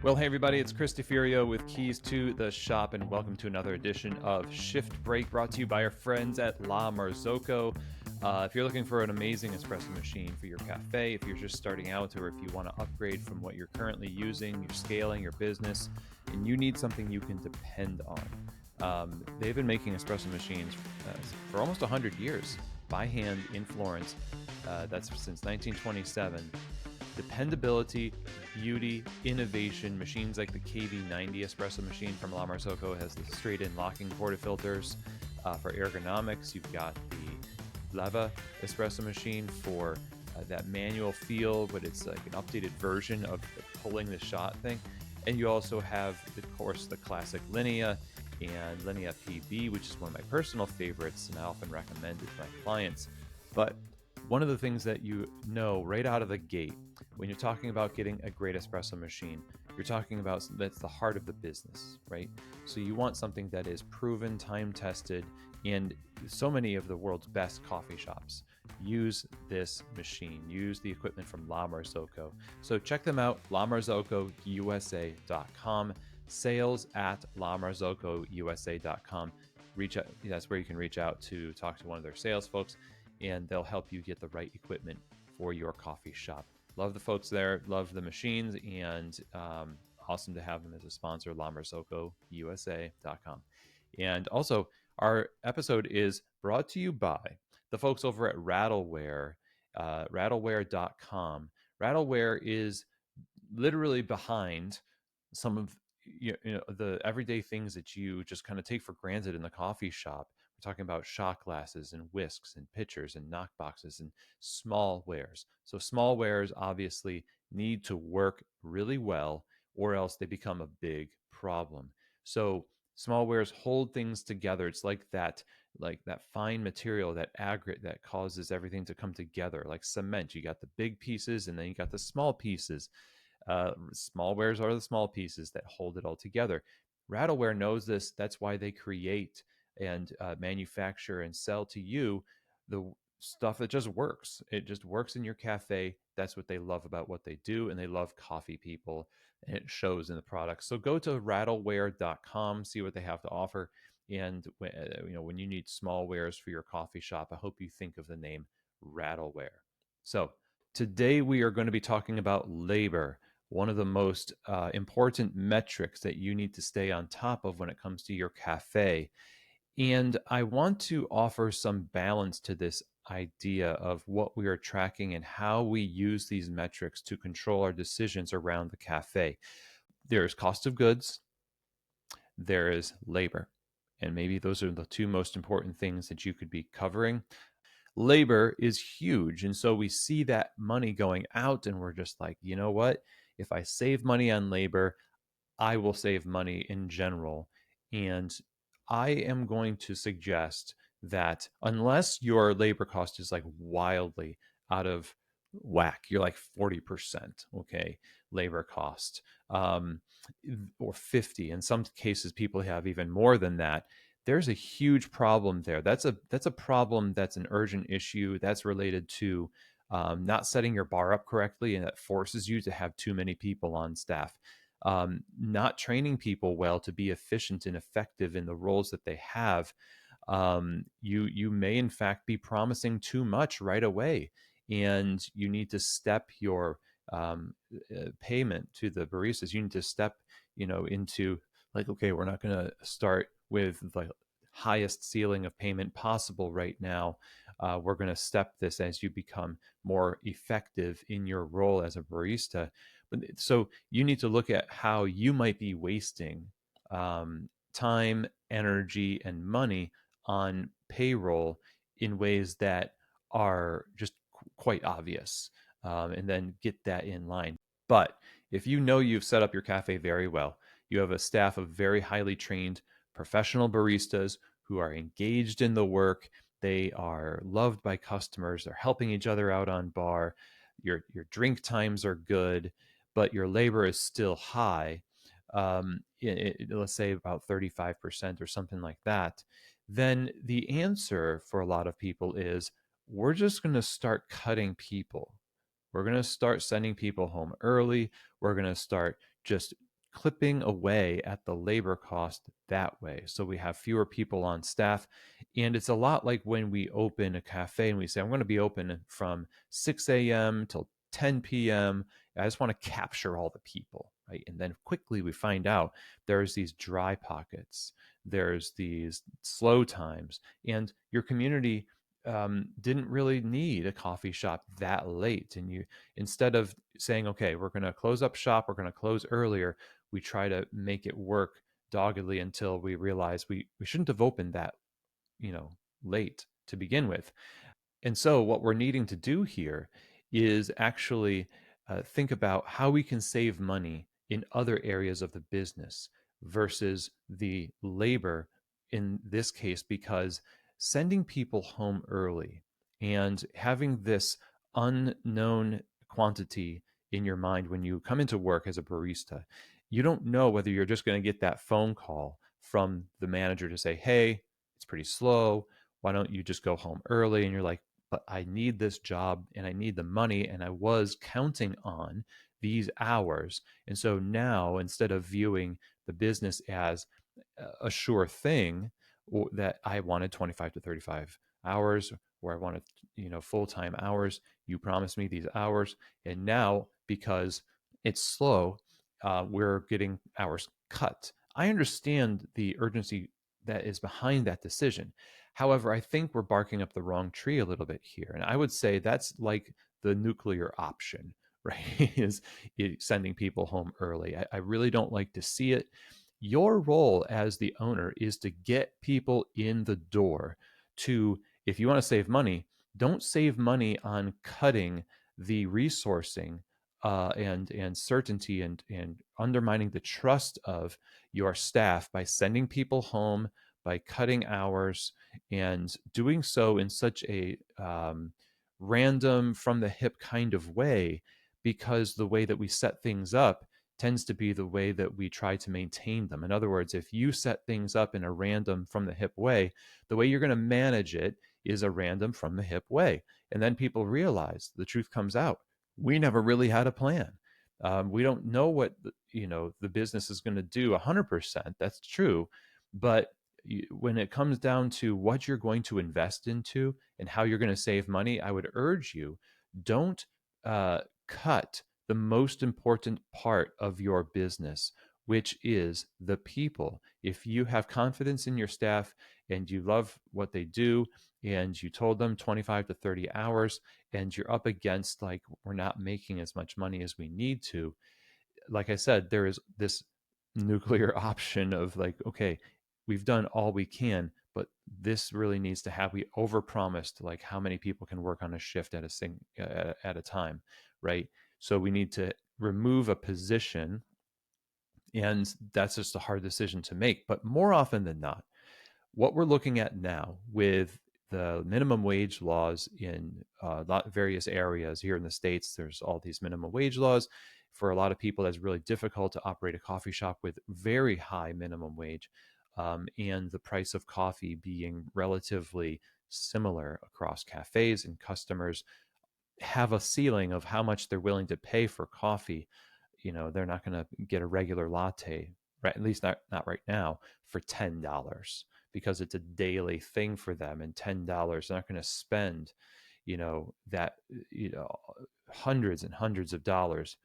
Well, hey everybody, it's Chris DeFurio with Keys to the Shop, and welcome to another edition of Shift Break, brought to you by our friends at La Marzocco. If you're looking for an amazing espresso machine for your cafe, if you're just starting out, or if you want to upgrade from what you're currently using, you're scaling your business, and you need something you can depend on. They've been making espresso machines for almost 100 years by hand in Florence. That's since 1927. Dependability, beauty, innovation. Machines like the KV90 espresso machine from La Marzocco has the straight-in locking portafilters for ergonomics. You've got the Leva espresso machine for that manual feel, but it's like an updated version of the pulling the shot thing. And you also have, of course, the classic Linea and Linea PB, which is one of my personal favorites, and I often recommend it to my clients. But one of the things that you know right out of the gate when you're talking about getting a great espresso machine, you're talking about that's the heart of the business, right? So you want something that is proven, time tested, and so many of the world's best coffee shops use this machine, use the equipment from La Marzocco. So check them out, lamarzocousa.com, sales at lamarzocousa.com. Reach out, that's where you can reach out to talk to one of their sales folks, and they'll help you get the right equipment for your coffee shop. Love the folks there, love the machines, and awesome to have them as a sponsor, lamarzocousa.com. And also, our episode is brought to you by the folks over at Rattleware, rattleware.com. Rattleware is literally behind some of the everyday things that you just kind of take for granted in the coffee shop. We're talking about shot glasses and whisks and pitchers and knock boxes and small wares. So small wares obviously need to work really well, or else they become a big problem. So small wares hold things together. It's like that fine material, that aggregate that causes everything to come together, like cement. You got the big pieces and then you got the small pieces. Small wares are the small pieces that hold it all together. Rattleware knows this. That's why they create and manufacture and sell to you the stuff that just works. It just works in your cafe. That's what they love about what they do, and they love coffee people, and it shows in the products. So go to rattleware.com, see what they have to offer, and when you need small wares for your coffee shop, I hope you think of the name Rattleware. So today we are going to be talking about labor, one of the most important metrics that you need to stay on top of when it comes to your cafe. And I want to offer some balance to this idea of what we are tracking and how we use these metrics to control our decisions around the cafe. There's cost of goods, there is labor, and maybe those are the two most important things that you could be covering. Labor is huge, and so we see that money going out, and we're just like, you know what? If I save money on labor, I will save money in general. And I am going to suggest that unless your labor cost is like wildly out of whack, you're like 40%, okay, labor cost, or 50. In some cases, people have even more than that. There's a huge problem there. That's a problem. That's an urgent issue. That's related to not setting your bar up correctly, and that forces you to have too many people on staff. Not training people well to be efficient and effective in the roles that they have. You may in fact be promising too much right away, and you need to step your payment to the baristas. You need to step, into like, okay, we're not going to start with the highest ceiling of payment possible right now. We're going to step this as you become more effective in your role as a barista. So you need to look at how you might be wasting time, energy, and money on payroll in ways that are just quite obvious, and then get that in line. But if you know you've set up your cafe very well, you have a staff of very highly trained professional baristas who are engaged in the work, they are loved by customers, they're helping each other out on bar, your drink times are good, but your labor is still high, let's say about 35% or something like that, then the answer for a lot of people is we're just going to start cutting people. We're going to start sending people home early. We're going to start just clipping away at the labor cost that way. So we have fewer people on staff. And it's a lot like when we open a cafe and we say, I'm going to be open from 6 a.m. till 10 p.m. I just want to capture all the people, right? And then quickly we find out there's these dry pockets, there's these slow times, and your community didn't really need a coffee shop that late. And you, instead of saying, okay, we're going to close up shop, we're going to close earlier, we try to make it work doggedly until we realize we shouldn't have opened that, you know, late to begin with. And so, what we're needing to do here is actually think about how we can save money in other areas of the business versus the labor in this case, because sending people home early and having this unknown quantity in your mind when you come into work as a barista, you don't know whether you're just going to get that phone call from the manager to say, hey, it's pretty slow. Why don't you just go home early? And you're like, but I need this job and I need the money. And I was counting on these hours. And so now, instead of viewing the business as a sure thing, or that I wanted 25 to 35 hours, or I wanted, full-time hours, you promised me these hours. And now, because it's slow, we're getting hours cut. I understand the urgency that is behind that decision. However, I think we're barking up the wrong tree a little bit here. And I would say that's like the nuclear option, right? is sending people home early. I really don't like to see it. Your role as the owner is to get people in the door to, if you want to save money, don't save money on cutting the resourcing and certainty and undermining the trust of your staff by sending people home, by cutting hours, and doing so in such a random, from the hip kind of way, because the way that we set things up tends to be the way that we try to maintain them. In other words, if you set things up in a random, from the hip way, the way you're going to manage it is a random, from the hip way. And then people realize, the truth comes out, we never really had a plan. We don't know what the business is going to do 100%. That's true, but when it comes down to what you're going to invest into and how you're going to save money, I would urge you, don't cut the most important part of your business, which is the people. If you have confidence in your staff and you love what they do, and you told them 25 to 30 hours, and you're up against, like, we're not making as much money as we need to, like I said, there is this nuclear option of, like, okay, we've done all we can, but this really needs to have, we overpromised like how many people can work on a shift at a time, right? So we need to remove a position, and that's just a hard decision to make. But more often than not, what we're looking at now with the minimum wage laws in various areas here in the States, there's all these minimum wage laws. For a lot of people, that's really difficult to operate a coffee shop with very high minimum wage, and the price of coffee being relatively similar across cafes, and customers have a ceiling of how much they're willing to pay for coffee. They're not going to get a regular latte, right? At least not right now, for $10, because it's a daily thing for them. And $10, they're not going to spend, that, you know, hundreds and hundreds of dollars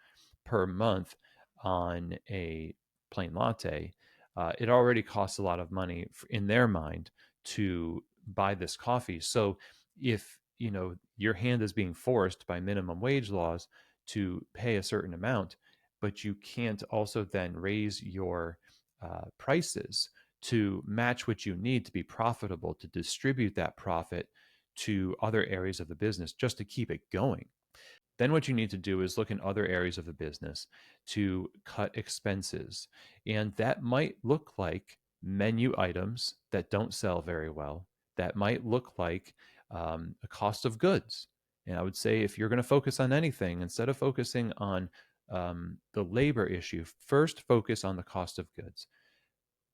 per month on a plain latte. It already costs a lot of money in their mind to buy this coffee. So if your hand is being forced by minimum wage laws to pay a certain amount, but you can't also then raise your prices to match what you need to be profitable, to distribute that profit to other areas of the business just to keep it going, then what you need to do is look in other areas of the business to cut expenses. And that might look like menu items that don't sell very well. That might look like a cost of goods. And I would say, if you're going to focus on anything, instead of focusing on the labor issue, first focus on the cost of goods.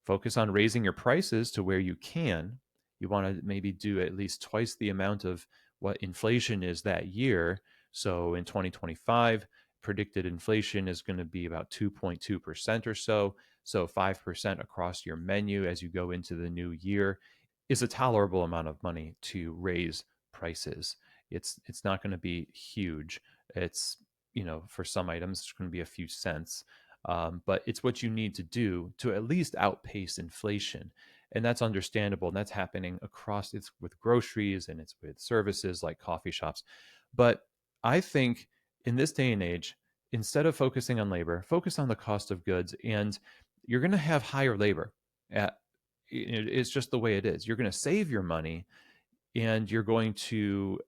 Focus on raising your prices to where you can. You want to maybe do at least twice the amount of what inflation is that year. So in 2025, predicted inflation is going to be about 2.2% or so. So 5% across your menu as you go into the new year is a tolerable amount of money to raise prices. It's not going to be huge. It's, for some items, it's going to be a few cents. But it's what you need to do to at least outpace inflation. And that's understandable. And that's happening across, it's with groceries and it's with services like coffee shops. But I think in this day and age, instead of focusing on labor, focus on the cost of goods. And you're going to have higher labor. At, it's just the way it is. You're going to save your money, and you're going to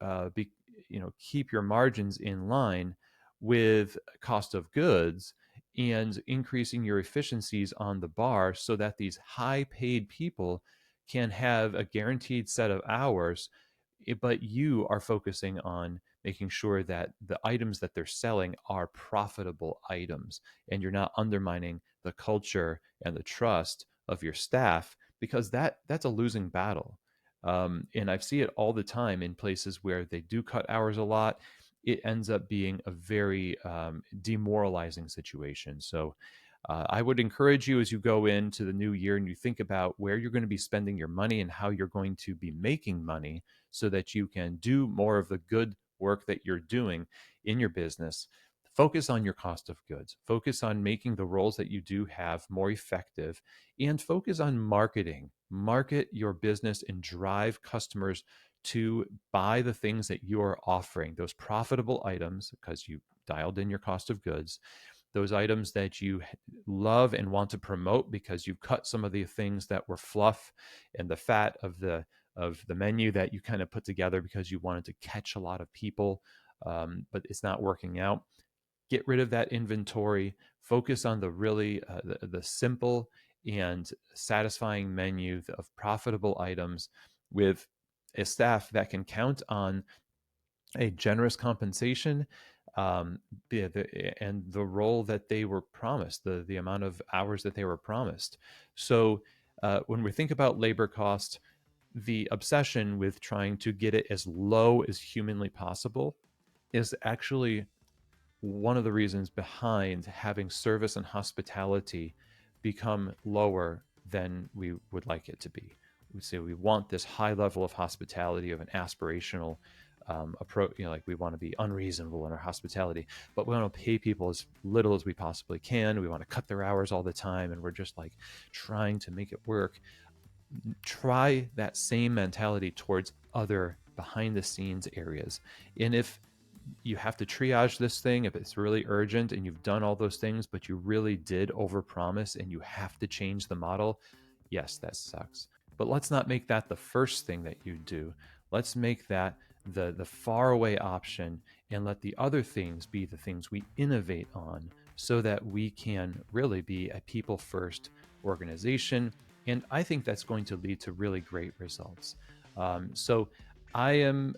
keep your margins in line with cost of goods and increasing your efficiencies on the bar so that these high paid people can have a guaranteed set of hours, but you are focusing on making sure that the items that they're selling are profitable items, and you're not undermining the culture and the trust of your staff, because that's a losing battle. And I see it all the time in places where they do cut hours a lot. It ends up being a very demoralizing situation. So I would encourage you, as you go into the new year and you think about where you're going to be spending your money and how you're going to be making money so that you can do more of the good work that you're doing in your business. Focus on your cost of goods. Focus on making the roles that you do have more effective, and focus on marketing. Market your business and drive customers to buy the things that you are offering, those profitable items, because you dialed in your cost of goods, those items that you love and want to promote because you've cut some of the things that were fluff and the fat of the menu that you kind of put together because you wanted to catch a lot of people, but it's not working out. Get rid of that inventory. Focus on the really the simple and satisfying menu of profitable items with a staff that can count on a generous compensation, and the role that they were promised, the amount of hours that they were promised. So when we think about labor cost, the obsession with trying to get it as low as humanly possible is actually one of the reasons behind having service and hospitality become lower than we would like it to be. We say we want this high level of hospitality, of an aspirational approach, like we want to be unreasonable in our hospitality, but we want to pay people as little as we possibly can. We want to cut their hours all the time, and we're just like trying to make it work. Try that same mentality towards other behind the scenes areas. And if you have to triage this thing, if it's really urgent and you've done all those things, but you really did overpromise and you have to change the model, yes, that sucks. But let's not make that the first thing that you do. Let's make that the far away option, and let the other things be the things we innovate on so that we can really be a people first organization. And I think that's going to lead to really great results. So I am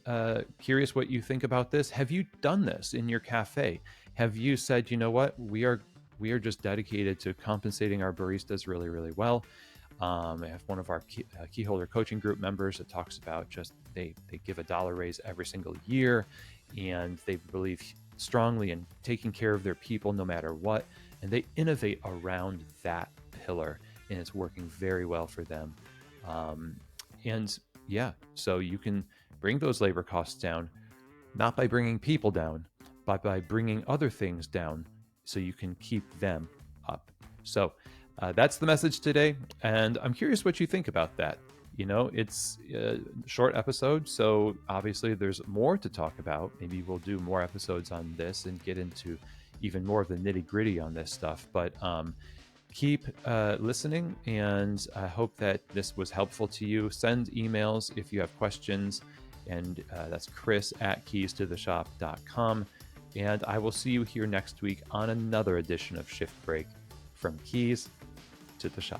curious what you think about this. Have you done this in your cafe? Have you said, you know what, we are just dedicated to compensating our baristas really, really well? I have one of our key holder coaching group members that talks about just they give $1 raise every single year, and they believe strongly in taking care of their people no matter what, and they innovate around that pillar, and it's working very well for them. And yeah, so you can bring those labor costs down, not by bringing people down, but by bringing other things down so you can keep them up. So that's the message today. And I'm curious what you think about that. It's a short episode, so obviously there's more to talk about. Maybe we'll do more episodes on this and get into even more of the nitty gritty on this stuff. But keep listening, and I hope that this was helpful to you. Send emails if you have questions, and that's chris@keystotheshop.com. And I will see you here next week on another edition of Shift Break, from Keys to the Shop.